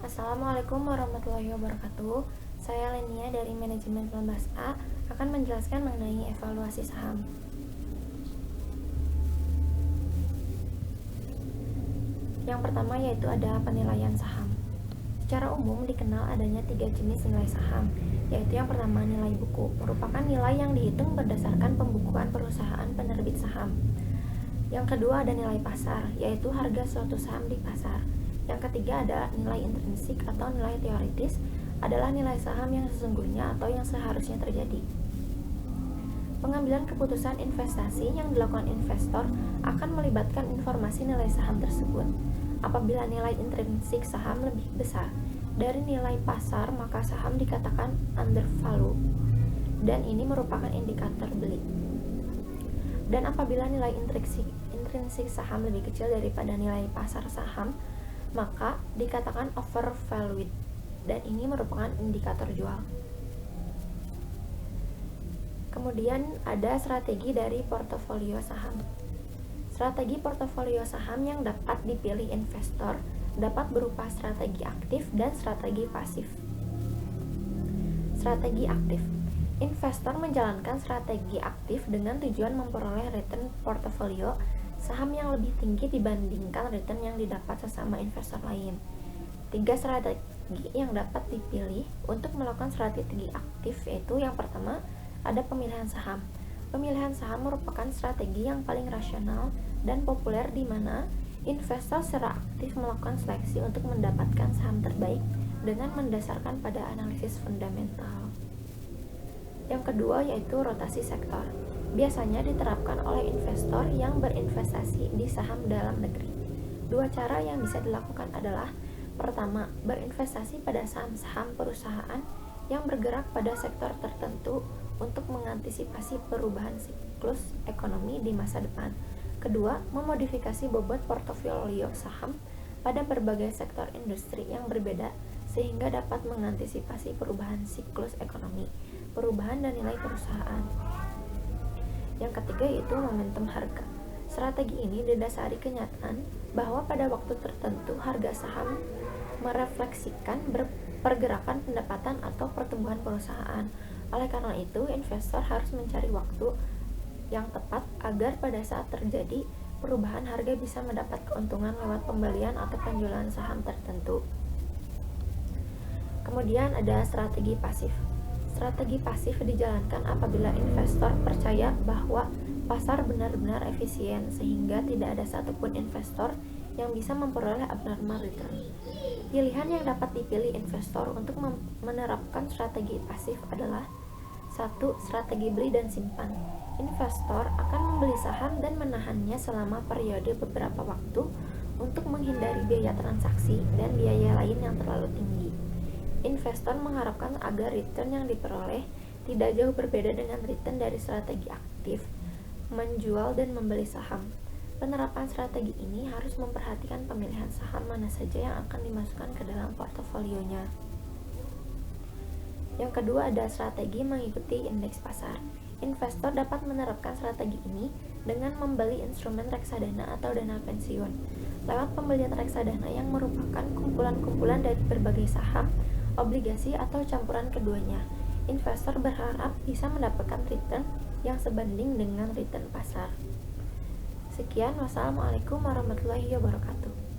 Assalamualaikum warahmatullahi wabarakatuh. Saya Lenia dari Manajemen 19A akan menjelaskan mengenai evaluasi saham. Yang pertama yaitu ada penilaian saham. Secara umum dikenal adanya 3 jenis nilai saham, yaitu yang pertama nilai buku, merupakan nilai yang dihitung berdasarkan pembukuan perusahaan penerbit saham. Yang kedua ada nilai pasar, yaitu harga suatu saham di pasar. Yang ketiga ada nilai intrinsik atau nilai teoritis, adalah nilai saham yang sesungguhnya atau yang seharusnya terjadi. Pengambilan keputusan investasi yang dilakukan investor akan melibatkan informasi nilai saham tersebut. Apabila nilai intrinsik saham lebih besar dari nilai pasar, maka saham dikatakan undervalue, dan ini merupakan indikator beli. Dan apabila nilai intrinsik saham lebih kecil daripada nilai pasar saham, maka dikatakan overvalued, dan ini merupakan indikator jual. Kemudian ada strategi dari portofolio saham. Strategi portofolio saham yang dapat dipilih investor dapat berupa strategi aktif dan strategi pasif. Strategi aktif. Investor menjalankan strategi aktif dengan tujuan memperoleh return portofolio saham yang lebih tinggi dibandingkan return yang didapat sesama investor lain. 3 strategi yang dapat dipilih untuk melakukan strategi aktif yaitu yang pertama ada pemilihan saham. Pemilihan saham merupakan strategi yang paling rasional dan populer di mana investor secara aktif melakukan seleksi untuk mendapatkan saham terbaik dengan mendasarkan pada analisis fundamental. Yang kedua yaitu rotasi sektor. Biasanya diterapkan oleh investor yang berinvestasi di saham dalam negeri. 2 cara yang bisa dilakukan adalah pertama, berinvestasi pada saham-saham perusahaan yang bergerak pada sektor tertentu untuk mengantisipasi perubahan siklus ekonomi di masa depan. Kedua, memodifikasi bobot portofolio saham pada berbagai sektor industri yang berbeda sehingga dapat mengantisipasi perubahan siklus ekonomi, perubahan dan nilai perusahaan. Yang ketiga yaitu momentum harga. Strategi ini didasari kenyataan bahwa pada waktu tertentu harga saham merefleksikan pergerakan pendapatan atau pertumbuhan perusahaan. Oleh karena itu, investor harus mencari waktu yang tepat agar pada saat terjadi perubahan harga bisa mendapat keuntungan lewat pembelian atau penjualan saham tertentu. Kemudian ada strategi pasif. Strategi pasif dijalankan apabila investor percaya bahwa pasar benar-benar efisien sehingga tidak ada satupun investor yang bisa memperoleh abnormal return. Pilihan yang dapat dipilih investor untuk menerapkan strategi pasif adalah 1. Strategi beli dan simpan. Investor akan membeli saham dan menahannya selama periode beberapa waktu untuk menghindari biaya transaksi dan biaya lain yang terlalu tinggi. Investor mengharapkan agar return yang diperoleh tidak jauh berbeda dengan return dari strategi aktif, menjual dan membeli saham. Penerapan strategi ini harus memperhatikan pemilihan saham mana saja yang akan dimasukkan ke dalam portofolionya. Yang kedua ada strategi mengikuti indeks pasar. Investor dapat menerapkan strategi ini dengan membeli instrumen reksadana atau dana pensiun. Lewat pembelian reksadana yang merupakan kumpulan-kumpulan dari berbagai saham, obligasi atau campuran keduanya, investor berharap bisa mendapatkan return yang sebanding dengan return pasar. Sekian, wassalamualaikum warahmatullahi wabarakatuh.